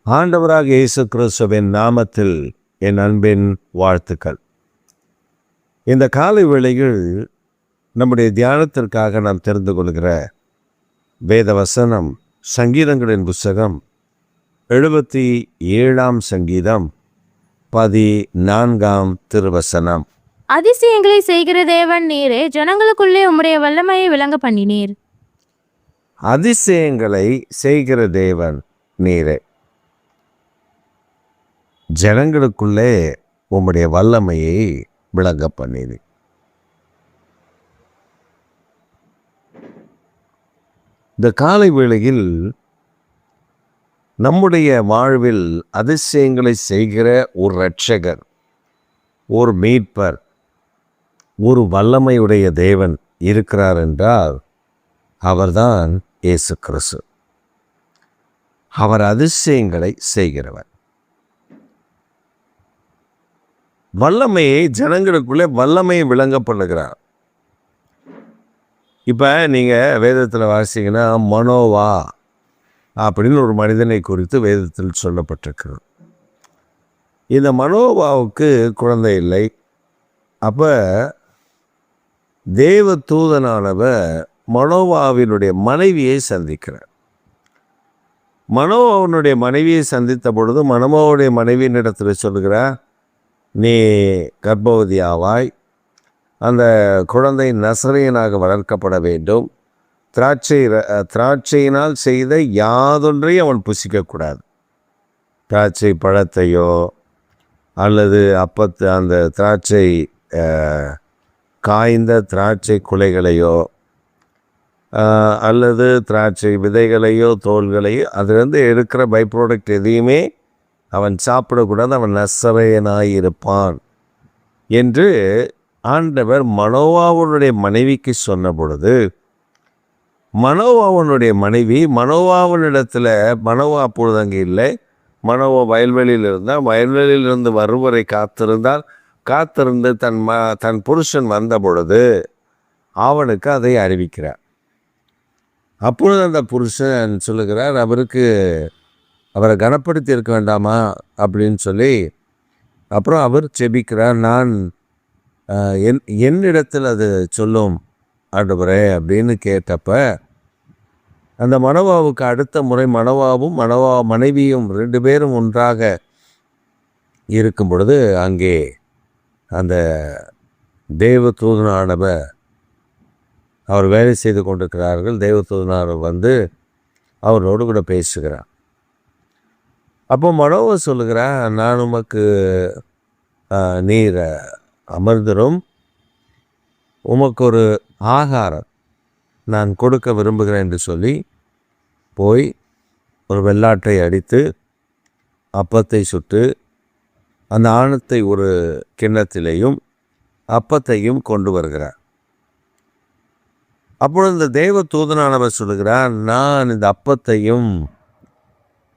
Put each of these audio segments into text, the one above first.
ஆண்டவராக இயேசு கிறிஸ்துவின் நாமத்தில் என் அன்பின் வாழ்த்துக்கள். இந்த காலை வேளையில் நம்முடைய தியானத்திற்காக நாம் தெரிந்து கொள்கிற வேத வசனம் சங்கீதங்களின் புஸ்தகம் 77 சங்கீதம் 14 திருவசனம். அதிசயங்களை செய்கிற தேவன் நீரே, ஜனங்களுக்குள்ளே உம்முடைய வல்லமையை விளங்க பண்ணினீர். அதிசயங்களை செய்கிற தேவன் நீரே, ஜனங்களுக்குள்ளே உம்முடைய வல்லமையை விளங்க பண்ணினீர். இந்த காலை வேளையில் நம்முடைய வாழ்வில் அதிசயங்களை செய்கிற ஒரு இரட்சகர், ஒரு மீட்பர், ஒரு வல்லமையுடைய தேவன் இருக்கிறார் என்றால் அவர்தான் இயேசு கிறிஸ்து. அவர் அதிசயங்களை செய்கிறவர். வல்லமையை ஜனங்களுக்குள்ளே வல்லமையை விளங்க பண்ணுகிறார். இப்போ நீங்கள் வேதத்தில் வாசிங்கன்னா மனோவா அப்படின்னு ஒரு மனிதனை குறித்து வேதத்தில் சொல்லப்பட்டிருக்கிறது. இந்த மனோவாவுக்கு குழந்தை இல்லை. அப்போ தேவ தூதனானவர் மனோவாவினுடைய மனைவியை சந்திக்கிறார். மனோவாவினுடைய மனைவியை சந்தித்த பொழுது மனோவாவுடைய மனைவியினிடத்தில் சொல்கிறார், நீ கர்ப்பவதியாவாய், அந்த குழந்தை நசரேயனாக வளர்க்கப்பட வேண்டும், திராட்சையினால் செய்த யாதொன்றையும் அவன் புசிக்கக்கூடாது. திராட்சை பழத்தையோ அல்லது அந்த திராட்சை காய்ந்த திராட்சை குலைகளையோ அல்லது திராட்சை விதைகளையோ தோல்களையோ அதிலிருந்து எடுக்கிற பை ப்ராடக்ட் எதையுமே அவன் சாப்பிடக்கூடாது, அவன் நசரேயனாயிருப்பான் என்று ஆண்டவர் மனோவாவுடைய மனைவிக்கு சொன்ன பொழுது, மனோவாவுடைய மனைவி மனோவாவினிடத்தில், மனோவா அப்பொழுது அங்கே இல்லை, மனோவா வயல்வெளியில் இருந்தால், வயல்வெளியிலிருந்து வருவரை காத்திருந்து தன் புருஷன் வந்த பொழுது அவனுக்கு அதை அறிவிக்கிறார். அப்பொழுது அந்த புருஷன் சொல்லுகிறார், அவரை கனப்படுத்தி இருக்க வேண்டாமா அப்படின்னு சொல்லி, அப்புறம் அவர் செபிக்கிறார், நான் என்னிடத்தில் அது சொல்லும் ஆண்டவரே அப்படின்னு கேட்டப்ப, அந்த மனோவாவுக்கு அடுத்த முறை மனோவாவும் மனைவியும் 2 பேரும் ஒன்றாக இருக்கும் பொழுது அங்கே அந்த தேவ தூதனானவர், அவர் வேலை செய்து கொண்டிருக்கிறார்கள், தேவ தூதனானவர் வந்து அவரோடு கூட பேசுகிறார். அப்போ மனோவா சொல்லுகிறான், நான் உமக்கு நீர் அமர்ந்தரும், உமக்கு ஒரு ஆகாரம் நான் கொடுக்க விரும்புகிறேன் என்று சொல்லி போய் ஒரு வெள்ளாட்டை அடித்து அப்பத்தை சுட்டு அந்த ஆணத்தை ஒரு கிண்ணத்திலேயும் அப்பத்தையும் கொண்டு வருகிறார். அப்பொழுது இந்த தேவ தூதனானவர் சொல்லுகிறார், நான் இந்த அப்பத்தையும்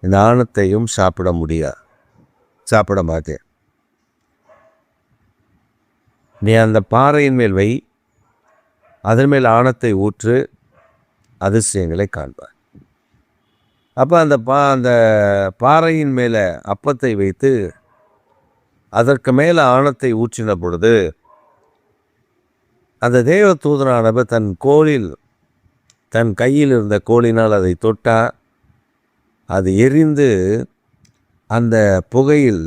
இந்த ஆணத்தையும் சாப்பிட மாட்டேன். நீ அந்த பாறையின் மேல் வை, அதன் மேல் ஆணத்தை ஊற்று, அதிசயங்களை காண்பார். அப்போ அந்த பாறையின் மேலே அப்பத்தை வைத்து அதற்கு மேலே ஆணத்தை ஊற்றின பொழுது அந்த தேவ தூதனானவர் தன் கையில் இருந்த கோலினால் அதை தொட்டார். அது எரிந்து அந்த புகையில்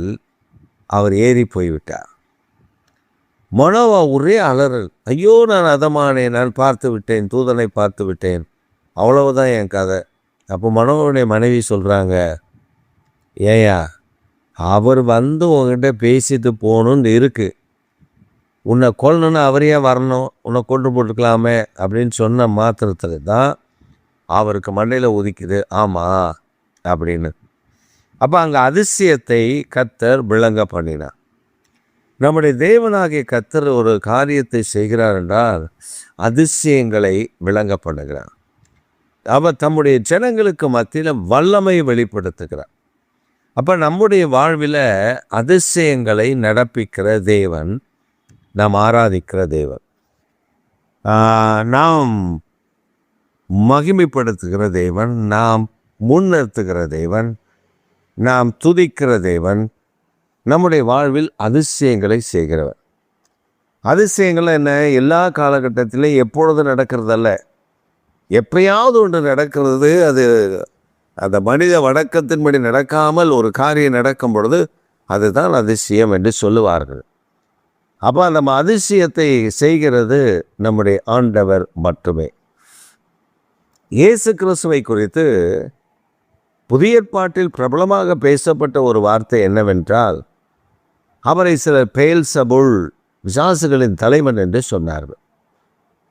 அவர் ஏறி போய்விட்டார். மனோவா ஒரே அலறல், ஐயோ நான் அதமானேன், நான் பார்த்து விட்டேன், தூதனை பார்த்து விட்டேன், அவ்வளவுதான் என் கதை. அப்போ மனோவாவுடைய மனைவி சொல்கிறாங்க, ஏயா அவர் வந்து உங்ககிட்ட பேசிட்டு போகணுன்னு இருக்குது, உன்னை கொல்லணுன்னு அவரையே வரணும், உன்னை கொண்டு போட்டுக்கலாமே அப்படின்னு சொன்ன மாத்திரத்தில் தான் அவருக்கு மண்டையில் ஒதுக்குது, ஆமாம் அப்படின்னு. அப்போ அங்கே அதிசயத்தை கர்த்தர் விளங்க பண்ணினார். நம்முடைய தேவனாகிய கர்த்தர் ஒரு காரியத்தை செய்கிறார் என்றால் அதிசயங்களை விளங்க பண்ணுகிறார். அவர் தம்முடைய ஜனங்களுக்கு மத்தியில் வல்லமை வெளிப்படுத்துகிறார். அப்போ நம்முடைய வாழ்வில் அதிசயங்களை நடப்பிக்கிற தேவன், நாம் ஆராதிக்கிற தேவன், நாம் மகிமைப்படுத்துகிற தேவன், நாம் முன்னிறுத்துகிற தேவன், நாம் துதிக்கிற தேவன் நம்முடைய வாழ்வில் அதிசயங்களை செய்கிறவர். அதிசயங்கள் என்ன? எல்லா காலகட்டத்திலும் எப்பொழுது நடக்கிறதல்ல, எப்பயாவது ஒன்று நடக்கிறது. அது அந்த மனித வழக்கத்தின்படி நடக்காமல் ஒரு காரியம் நடக்கும் பொழுது அதுதான் அதிசயம் என்று சொல்லுவார்கள். அப்போ நம்ம அதிசயத்தை செய்கிறது நம்முடைய ஆண்டவர் மட்டுமே. இயேசு கிறிஸ்துவை குறித்து புதிய ஏற்பாட்டில் பிரபலமாக பேசப்பட்ட ஒரு வார்த்தை என்னவென்றால், அவரை சிலர் பெயல்சபூல், பிசாசுகளின் தலைவன் என்று சொன்னார்கள்.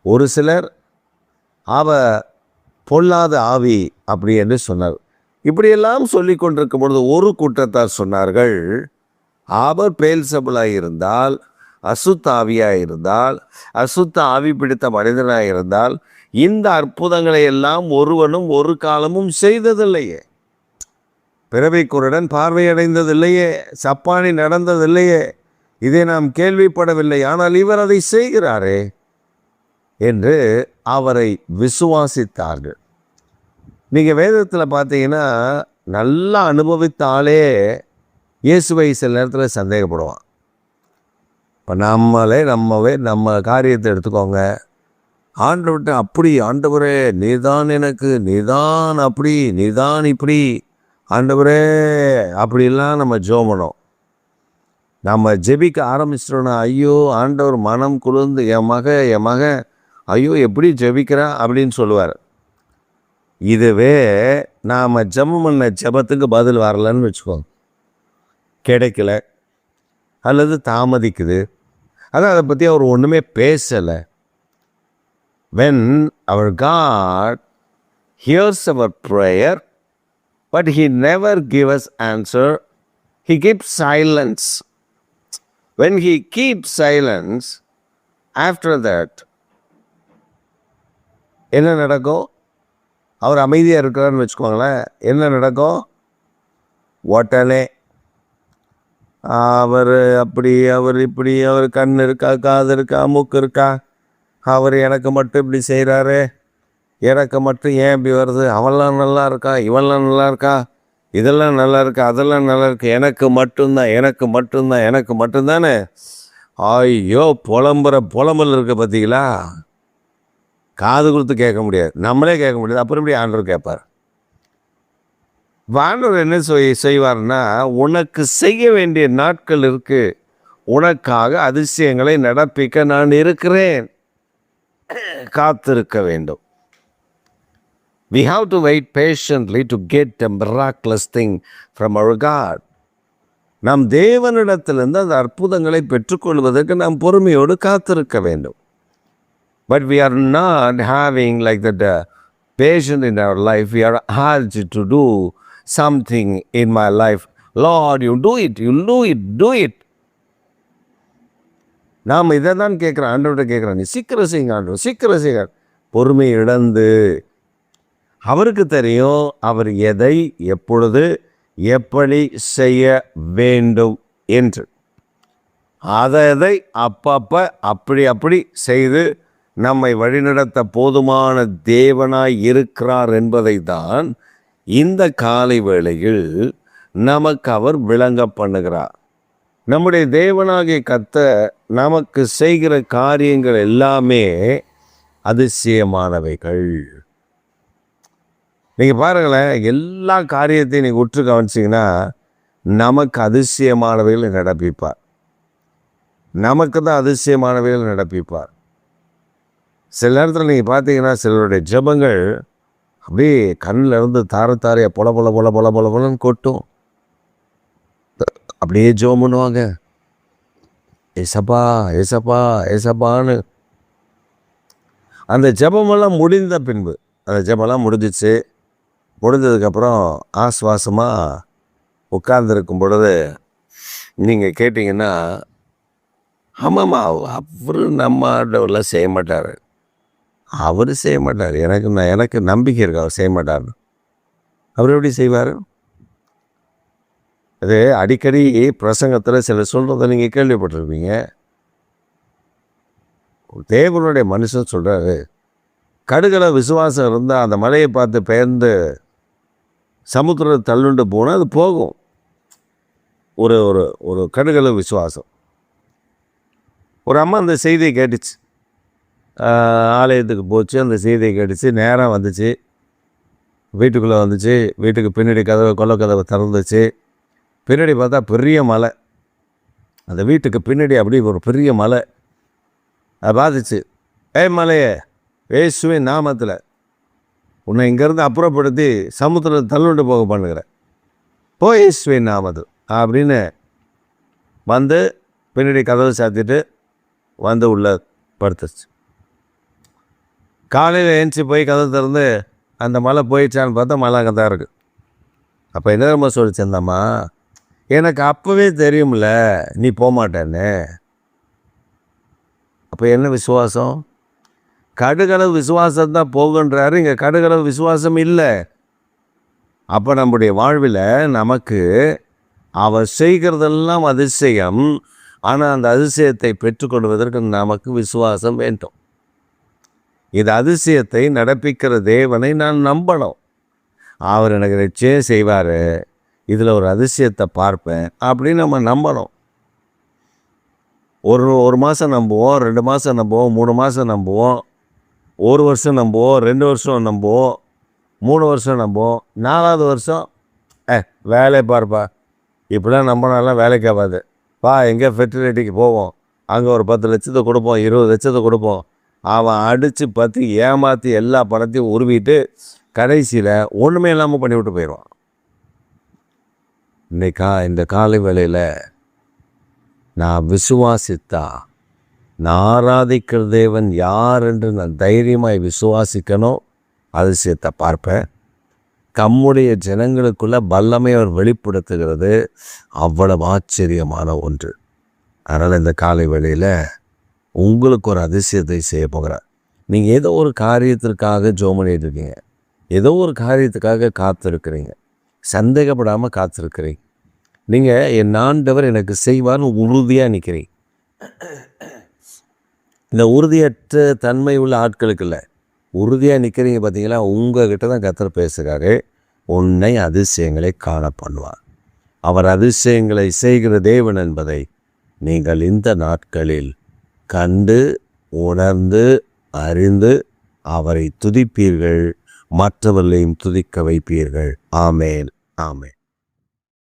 ஒரு சிலர் பொல்லாத ஆவி அப்படி என்று சொன்னார். இப்படியெல்லாம் சொல்லி கொண்டிருக்கும் பொழுது ஒரு கூட்டத்தார் சொன்னார்கள், அவர் பெயல்சபூலாக இருந்தால், அசுத்த ஆவியாக இருந்தால், அசுத்த ஆவி பிடித்த மனிதனாக இருந்தால், இந்த அற்புதங்களை எல்லாம் ஒருவனும் ஒரு காலமும் செய்ததில்லையே. பிறவி குருடன் பார்வையடைந்ததில்லையே, சப்பானி நடந்ததில்லையே, இதை நாம் கேள்விப்படவில்லை, ஆனால் இவர் அதை செய்கிறாரே என்று அவரை விசுவாசித்தார்கள். நீங்கள் வேதத்தில் பார்த்தீங்கன்னா நல்லா அனுபவித்த ஆளே இயேசுவை சில நேரத்தில் சந்தேகப்படுவான். இப்போ நம்ம காரியத்தை எடுத்துக்கோங்க. ஆண்டவர்கிட்ட அப்படி, ஆண்டவரே நீதான் எனக்கு, நீதான் அப்படி, நீதான் இப்படி, ஆண்டவரே அப்படிலாம் நம்ம ஜெபம் நம்ம ஜெபிக்க ஆரம்பிச்சிட்டோன்னா, ஐயோ ஆண்டவர் மனம் குளிர்ந்து என் மகன் ஐயோ எப்படி ஜெபிக்கிறான் அப்படின்னு சொல்லுவார். இதுவே நாம் ஜெபம் பண்ண ஜெபத்துக்கு பதில் வரலன்னு வச்சுக்கோங்க, கிடைக்கல அல்லது தாமதிக்குது, அதான் அதை பற்றி அவர் ஒன்றுமே பேசலை. When our God hears our prayer, but He never gives us answer, He keeps silence. When He keeps silence, after that, என்ன நடக்கும்? அவர் அமைதியாக இருக்கிறான்னு வச்சுக்கோங்களேன், என்ன நடக்கும்? உடனே அவர் அப்படி, அவர் இப்படி, அவர் கண் இருக்கா, காது இருக்கா, மூக்கு இருக்கா, அவர் எனக்கு மட்டும் இப்படி செய்கிறாரு, எனக்கு மட்டும் ஏன் இப்படி வருது, அவெல்லாம் நல்லா இருக்கா, இவெல்லாம் நல்லா இருக்கா, இதெல்லாம் நல்லா இருக்கா, அதெல்லாம் நல்லா இருக்கு, எனக்கு மட்டும்தான், எனக்கு மட்டும்தான், எனக்கு மட்டும்தானே. ஐயோ புலம்பல் இருக்க பார்த்தீங்களா? காது கொடுத்து கேட்க முடியாது, நம்மளே கேட்க முடியாது, அப்புறம் இப்படி ஆண்டவர் கேட்பார். ஆண்டவர் என்ன செய்வார்னா, உனக்கு செய்ய வேண்டிய நாட்கள் இருக்கு, உனக்காக அதிசயங்களை நடப்பிக்க நான் இருக்கிறேன், காத்திருக்க வேண்டும். We have to wait patiently to get a miraculous thing from our God. நாம் தேவனிடத்திலிருந்து அந்த அற்புதங்களை பெற்றுக்கொள்வதற்கு நாம் பொறுமையோடு காத்திருக்க வேண்டும். But we are not having like that patience in our life. We are urged to do something in my life. Lord, you do it, you do it. நாம் இதை தான் கேட்குறோம், ஆண்டவர்கிட்ட கேட்குறோம், நீ சீக்கிரம் செய்யுங்க ஆண்டவர், சீக்கிரம் செய்யுங்க. பொறுமை இழந்து, அவருக்கு தெரியும் அவர் எதை எப்பொழுது எப்படி செய்ய வேண்டும் என்று. அதை அப்பப்போ அப்படி செய்து நம்மை வழிநடத்த போதுமான தேவனாய் இருக்கிறார் என்பதை தான் இந்த காலை வேளையில் நமக்கு அவர் விளங்க பண்ணுகிறார். நம்முடைய தேவனாகிய கர்த்தர் நமக்கு செய்கிற காரியங்கள் எல்லாமே அதிசயமானவைகள். நீங்கள் பாருங்களேன், எல்லா காரியத்தையும் நீங்கள் உற்று கவனிச்சிங்கன்னா நமக்கு அதிசயமானவைகளை நடப்பிப்பார், நமக்கு தான் அதிசயமானவைகளை நடப்பிப்பார். சில நேரத்தில் நீங்கள் பார்த்தீங்கன்னா சிலருடைய ஜெபங்கள் அப்படியே கண்ணில் இருந்து தாரையாக பொல பொல பொல பொல பொல பொலன்னு கொட்டும். அப்படியே ஜெபம் பண்ணுவாங்க, ஏசப்பா ஏசப்பா ஏசப்பான்னு. அந்த ஜெபமெல்லாம் முடிந்த பின்பு, அந்த ஜெபமெல்லாம் முடிஞ்சதுக்கப்புறம் ஆஸ்வாசமாக உட்கார்ந்துருக்கும் பொழுது நீங்கள் கேட்டிங்கன்னா, ஆமாம்மா அவர் நம்ம ஆண்டவரெலாம் செய்ய மாட்டார், அவர் செய்ய மாட்டார், எனக்கு நம்பிக்கை இருக்கு அவர் செய்ய மாட்டார். அவர் எப்படி செய்வார்? அது அடிக்கடி பிரசங்கத்தில் சில சொல்கிறத நீங்கள் கேள்விப்பட்டிருப்பீங்க. தேவனுடைய மனுஷன் சொல்கிறாரு, கடுகளை விசுவாசம் இருந்தால் அந்த மலையை பார்த்து பெயர்ந்து சமுத்திரத்தை தள்ளுண்டு போனால் அது போகும். ஒரு ஒரு ஒரு கடுகளவு விசுவாசம். ஒரு அம்மா அந்த செய்தியை கேட்டுச்சு, ஆலயத்துக்கு போச்சு, அந்த செய்தியை கேட்டுச்சு, நேராக வந்துச்சு, வீட்டுக்குள்ளே வந்துச்சு, வீட்டுக்கு பின்னாடி கொல்லைக்கதவை திறந்துச்சு. பின்னாடி பார்த்தா பெரிய மலை, அந்த வீட்டுக்கு பின்னாடி அப்படியே ஒரு பெரிய மலை. அதை பார்த்துச்சு, மலையே, இயேசுவின் நாமத்தில் உன்னை இங்கேருந்து அப்புறப்படுத்தி சமுத்திரத்தை தள்ளுண்டு போக பண்ணுகிறேன், போ இயேசுவின் நாமத்தில் அப்படின்னு வந்து பின்னாடி கதவை சாத்திட்டு வந்து உள்ளே படுத்துச்சு. காலையில் ஏஞ்சி போய் கதவை திறந்து அந்த மலை போயிடுச்சான்னு பார்த்தா மலை அங்கே தான் இருக்குது. அப்போ என்ன நம்ம சொல்லிச்சிருந்தாம்மா, எனக்கு அப்போவே தெரியும்ல நீ போகமாட்டேன்னு. அப்போ என்ன விசுவாசம்? கடுகளவு விசுவாசம் தான் போகுன்றாரு, இங்கே கடுகளவு விசுவாசம் இல்லை. அப்போ நம்முடைய வாழ்வில் நமக்கு அவர் செய்கிறதெல்லாம் அதிசயம், ஆனால் அந்த அதிசயத்தை பெற்றுக்கொள்வதற்கு நமக்கு விசுவாசம் வேண்டும். இது அதிசயத்தை நடப்பிக்கிற தேவனை நான் நம்பணும். அவர் எனக்கு நிச்சயம் செய்வார், இதில் ஒரு அதிசயத்தை பார்ப்பேன் அப்படின்னு நம்ம நம்பணும். ஒரு மாதம் நம்புவோம், 2 மாதம் நம்புவோம், 3 மாதம் நம்புவோம், 1 வருஷம் நம்புவோம், 2 வருஷம் நம்புவோம், 3 வருஷம் நம்புவோம், 4வது வருஷம் வேலையை பார்ப்பா, இப்படிலாம் நம்பினாலாம் வேலைக்கு ஆகாது, வா எங்கே ஃபெர்டிலிட்டிக்கு போவோம், அங்கே ஒரு 10 லட்சத்தை கொடுப்போம், 20 லட்சத்தை கொடுப்போம். அவன் அடித்து பற்றி ஏமாற்றி எல்லா பணத்தையும் உருவிட்டு கடைசியில் ஒன்றுமே இல்லாமல் பண்ணிவிட்டு போயிடுவான். இந்த காலை வேளையில் நான் விசுவாசித்தா, நான் ஆராதிக்கிற தேவன் யார் என்று நான் தைரியமாய் விசுவாசிக்கணும், அதிசயத்தை பார்ப்பேன். தம்முடைய ஜனங்களுக்குள்ள வல்லமை அவர் வெளிப்படுத்துகிறது அவ்வளவு ஆச்சரியமான ஒன்று. அதனால் இந்த காலை வேளையில் உங்களுக்கு ஒரு அதிசயத்தை செய்ய போகிறார். நீங்கள் ஏதோ ஒரு காரியத்திற்காக ஜெபம் பண்ணிட்டு இருக்கீங்க, ஏதோ ஒரு காரியத்துக்காக காத்திருக்கிறீங்க, சந்தேகப்படாமல் காத்திருக்கிறீங்க. நீங்கள் என் ஆண்டவர் எனக்கு செய்வார்னு உறுதியாக நிற்கிறீங்க. இந்த உறுதியற்ற தன்மை உள்ள ஆட்களுக்கு இல்லை, உறுதியாக நிற்கிறீங்க. பார்த்தீங்களா, உங்ககிட்ட தான் கர்த்தர் பேசுகிறாரு. உன்னை அதிசயங்களை காண பண்ணுவார். அவர் அதிசயங்களை செய்கிற தேவன் என்பதை நீங்கள் இந்த நாட்களில் கண்டு உணர்ந்து அறிந்து அவரை துதிப்பீர்கள், மற்றவர்களையும் துதிக்க வைப்பீர்கள். ஆமேன், ஆமேன்.